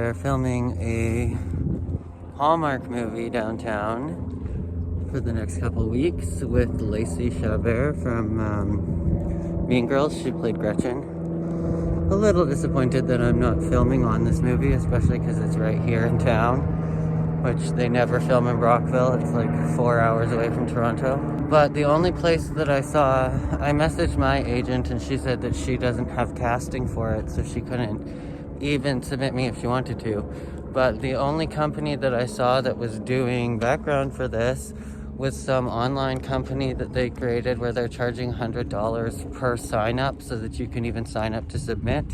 they're filming a Hallmark movie downtown for the next couple weeks with Lacey Chabert from Mean Girls. She played Gretchen. A little disappointed that I'm not filming on this movie, especially because it's right here in town, which they never film in Brockville. It's like 4 hours away from Toronto. But the only place that I saw, I messaged my agent and she said that she doesn't have casting for it, so she couldn't even submit me if she wanted to. But the only company that I saw that was doing background for this was some online company that they created where they're charging $100 per sign up so that you can even sign up to submit.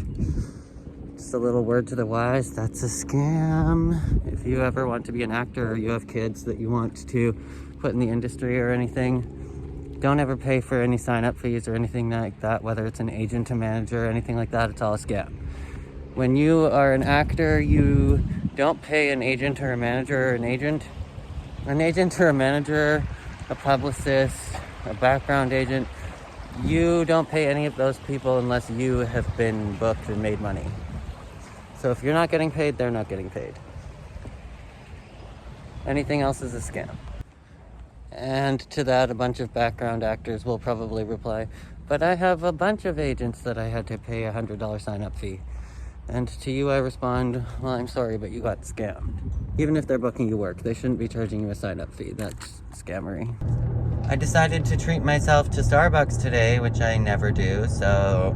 Just a little word to the wise, that's a scam. If you ever want to be an actor or you have kids that you want to put in the industry or anything, don't ever pay for any sign up fees or anything like that, whether it's an agent, a manager, or anything like that. It's all a scam. When you are an actor, you don't pay an agent or a manager or an agent or a manager, a publicist, a background agent. You don't pay any of those people unless you have been booked and made money. So if you're not getting paid, they're not getting paid. Anything else is a scam. And to that, a bunch of background actors will probably reply, but I have a bunch of agents that I had to pay a $100 sign-up fee. And to you I respond, well, I'm sorry, but you got scammed. Even if they're booking you work, they shouldn't be charging you a sign-up fee. That's scammery. I decided to treat myself to Starbucks today, which I never do, so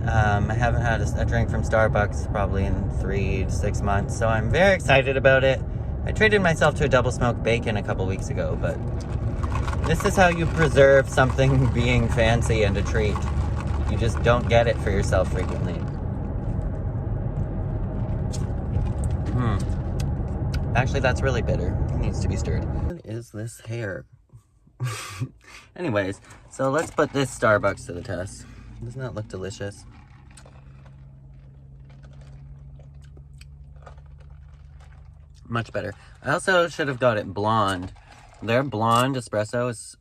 I haven't had a drink from Starbucks probably in 3 to 6 months, so I'm very excited about it. I treated myself to a double smoked bacon a couple weeks ago, but this is how you preserve something being fancy and a treat. You just don't get it for yourself frequently. Actually, that's really bitter. It needs to be stirred. What is this hair? Anyways, so let's put this Starbucks to the test. Doesn't that look delicious? Much better. I also should have got it blonde. Their blonde espresso is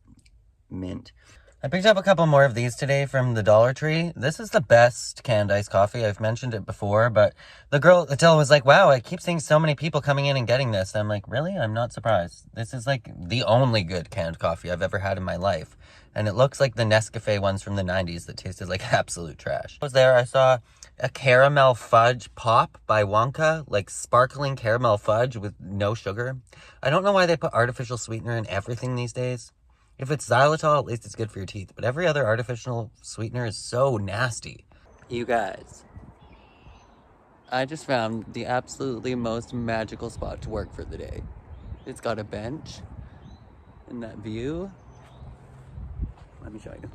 mint. I picked up a couple more of these today from the Dollar Tree. This is the best canned iced coffee. I've mentioned it before, but the girl, Attila, was like, wow, I keep seeing so many people coming in and getting this. I'm like, really? I'm not surprised. This is like the only good canned coffee I've ever had in my life. And it looks like the Nescafe ones from the 90s that tasted like absolute trash. I was there, I saw a caramel fudge pop by Wonka, like sparkling caramel fudge with no sugar. I don't know why they put artificial sweetener in everything these days. If it's xylitol, at least it's good for your teeth. But every other artificial sweetener is so nasty. You guys, I just found the absolutely most magical spot to work for the day. It's got a bench and that view. Let me show you.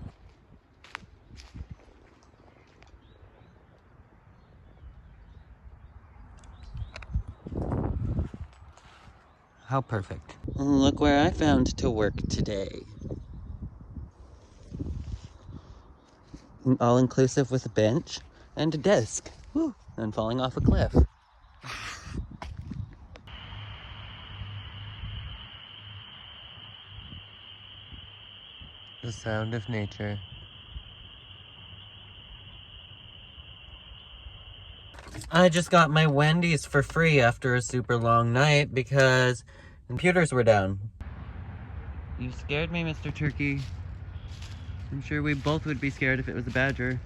How perfect. And look where I found to work today. All-inclusive with a bench and a desk. Woo! And falling off a cliff. The sound of nature. I just got my Wendy's for free after a super long night because computers were down. You scared me, Mr. Turkey. I'm sure we both would be scared if it was a badger.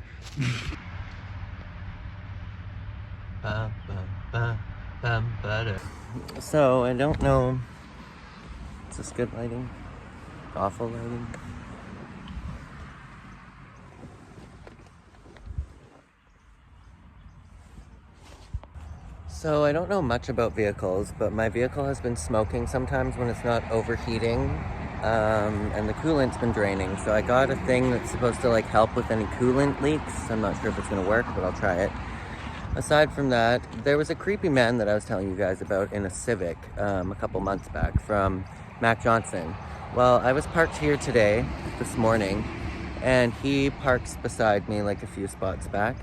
So, I don't know. Is this good lighting? Awful lighting? So I don't know much about vehicles, but my vehicle has been smoking sometimes when it's not overheating, and the coolant's been draining. So I got a thing that's supposed to like help with any coolant leaks. I'm not sure if it's gonna work, but I'll try it. Aside from that, there was a creepy man that I was telling you guys about in a Civic a couple months back from Mac Johnson. Well, I was parked here today, this morning, and he parks beside me like a few spots back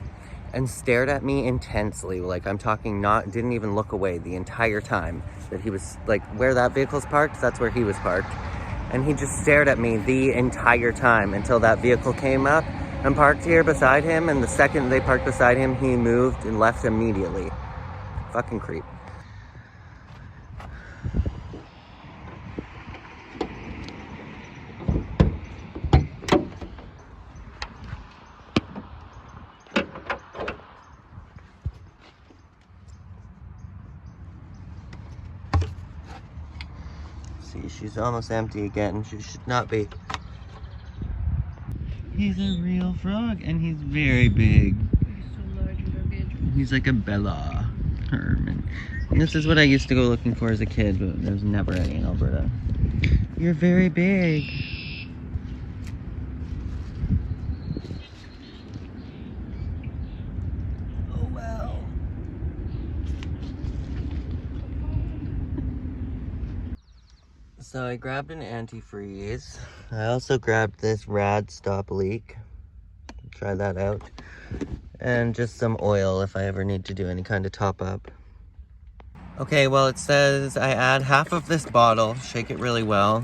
and stared at me intensely. Like, I'm talking, didn't even look away the entire time that he was, like, where that vehicle's parked, that's where he was parked. And he just stared at me the entire time until that vehicle came up and parked here beside him. And the second they parked beside him, he moved and left immediately. Fucking creep. See, she's almost empty again. She should not be. He's a real frog, and he's very big. He's so large and gargantuan. He's like a Bella Herman. And this is what I used to go looking for as a kid, but there's never any in Alberta. You're very big. Oh, wow. So I grabbed an antifreeze. I also grabbed this Rad Stop Leak. Try that out. And just some oil if I ever need to do any kind of top up. Okay, well it says I add half of this bottle, shake it really well,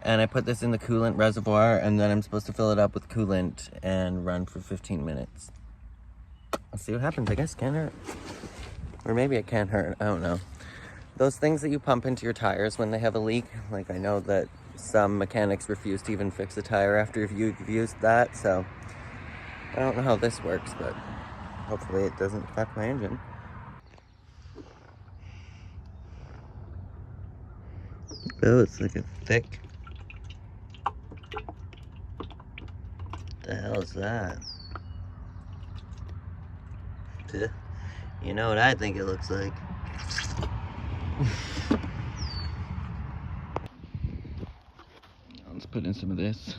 and I put this in the coolant reservoir, and then I'm supposed to fill it up with coolant and run for 15 minutes. Let's see what happens. I guess it can't hurt. Or maybe it can't hurt, I don't know. Those things that you pump into your tires when they have a leak, like I know that some mechanics refuse to even fix a tire after you've used that, so I don't know how this works, but hopefully it doesn't affect my engine. Oh, it's like a thick... What the hell is that? You know what I think it looks like. Let's put in some of this.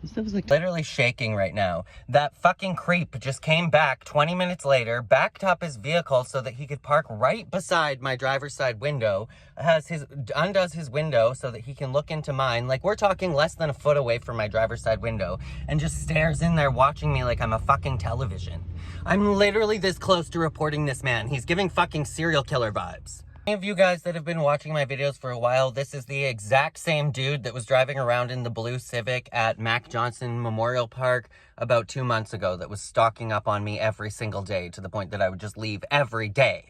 This stuff is like literally shaking right now. That fucking creep just came back 20 minutes later, backed up his vehicle so that he could park right beside my driver's side window, undoes his window so that he can look into mine. Like, we're talking less than a foot away from my driver's side window, and just stares in there watching me like I'm a fucking television. I'm literally this close to reporting this man. He's giving fucking serial killer vibes. Any of you guys that have been watching my videos for a while, this is the exact same dude that was driving around in the blue Civic at Mac Johnson Memorial Park about 2 months ago, that was stalking up on me every single day to the point that I would just leave every day.